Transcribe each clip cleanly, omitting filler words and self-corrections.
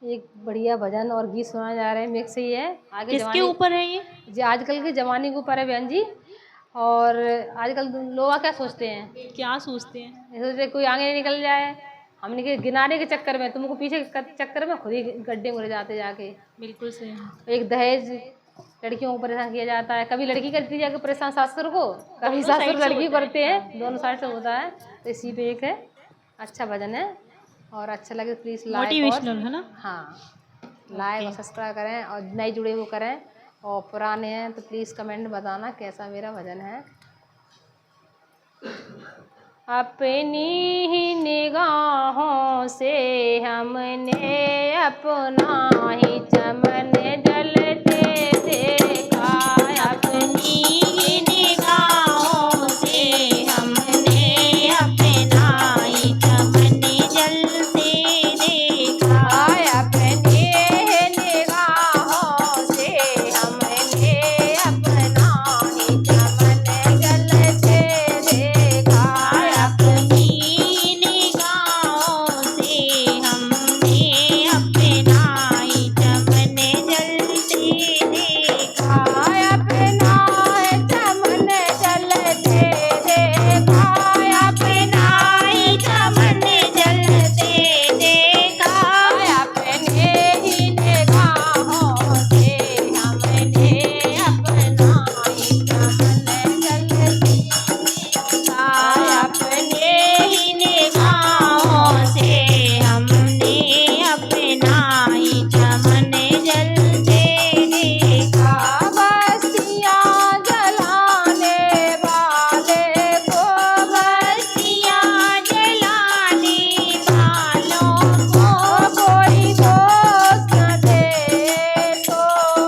एक बढ़िया भजन और गीत सुनाए जा रहे हैं, मिक्स ही है। आगे किसके ऊपर है ये? जी आजकल के ज़माने के ऊपर है बहन जी। और आजकल लोग क्या सोचते हैं, क्या सोचते हैं? सोचते कोई आगे नहीं निकल जाए, हमने के गिनाने के चक्कर में, तुमको पीछे के चक्कर में खुद ही गड्ढे में गिर जाते जाके। बिल्कुल सही। एक दहेज लड़कियों को परेशान किया जाता है, कभी लड़की करती है परेशान ससुर को, कभी ससुर लड़की करते हैं, दोनों साइड से होता है। तो इसी पे एक है, अच्छा भजन है और अच्छा लगे प्लीज लाइक मोटिवेशनल है ना? हाँ, लाइक और सब्सक्राइब करें और नए जुड़े हुए करें, और पुराने हैं तो प्लीज़ कमेंट में बताना कैसा मेरा भजन है। अपनी ही निगाहों से हमने अपना ही चमन जलते देखा, अपनी ही निगाहों से हमने अपना ही चमन जलते देखा, अपनी निगाहों से हमने अपना ही चमन जलते देखा, अपनी निगाहों से हमने अपना ही चमन जलते देखा, अपना चमन जलते देखा, अपना ही चमन जलते देखा, अपने ही निगाहों से हमने अपना ही चमन जलते देखा, अपने ही निगाहों से हमने अपना ही चमन जलते देखा, बस्तियाँ जलाने वाले को, बस्तियाँ जलाने वालों को कोई दोष न दे तो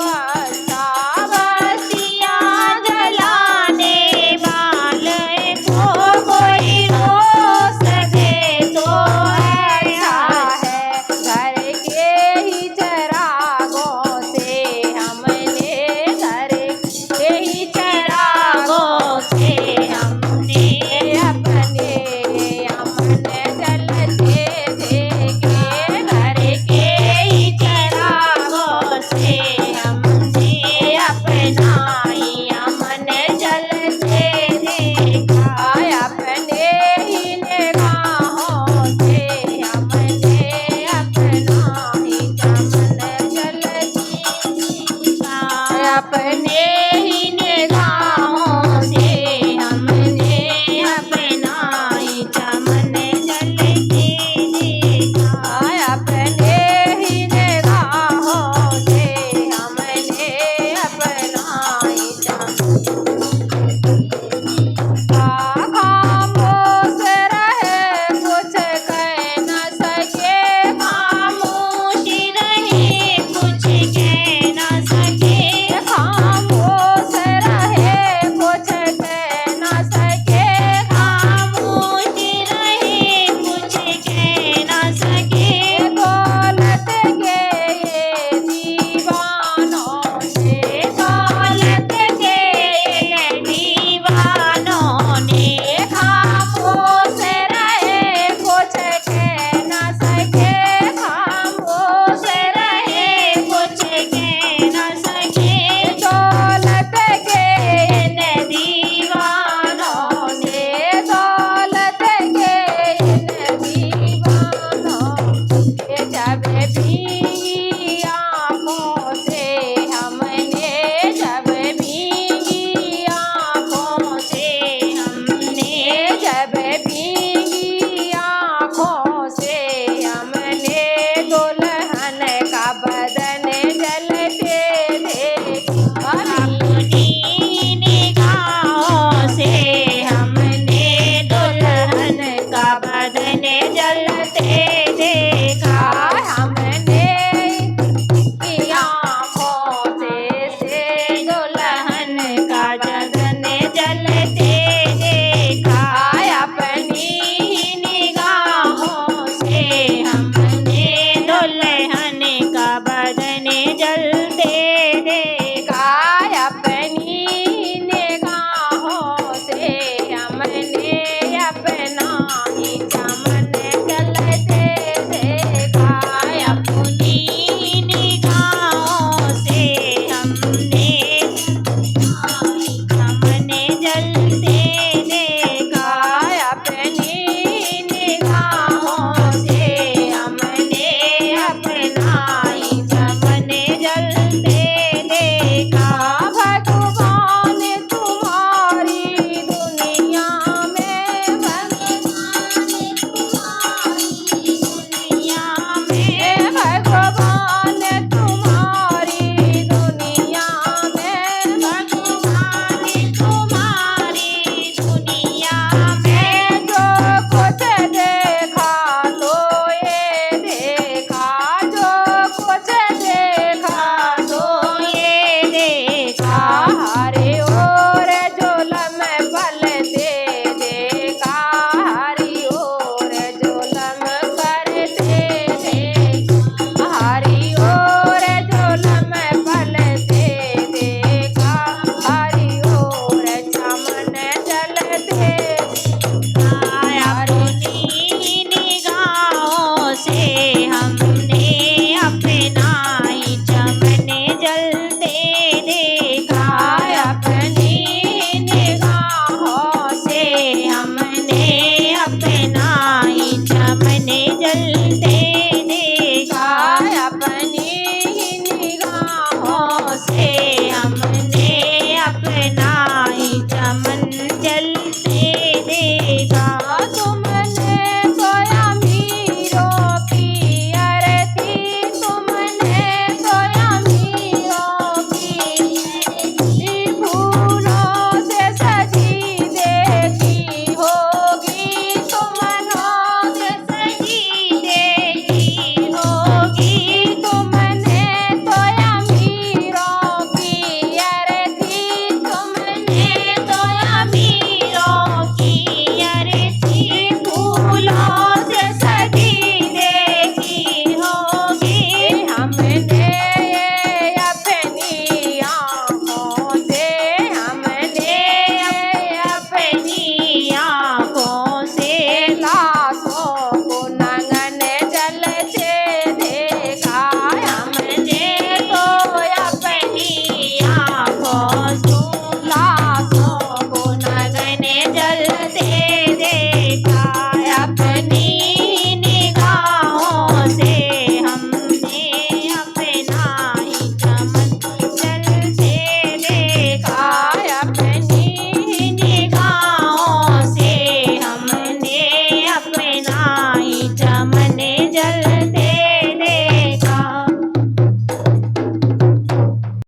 अच्छा, बस्तियाँ जलाने वाले को कोई दोष दे तो अच्छा है, घर के ही चरागों से हमने, घर के ही चरागों से हमने अपने अमन जलते देखे, घर के ही चरागों से हमने अपना ही अमन जलते देखा, अपने ही निगाहों से हमने अपना ही चमन जलते देखा, अपने ही निगाहों से हमने अपना ही चमन जलते देखा, अपने ही निगाहों से हमने अपना ही चमन खामोश रहे कुछ कह न सके, खामोश रहे कुछ कह न सके, खामोश रहे कुछ कह न सके, खामोश रहे कुछ कह न सके, दौलत के ये दीवानों से, दौलत के ये दीवानों ने, खामोश रहे कुछ कह न सके, खामोश रहे कुछ कह न सके, दौलत के इन दीवानों ने, दौलत के इन दीवानों के जब भी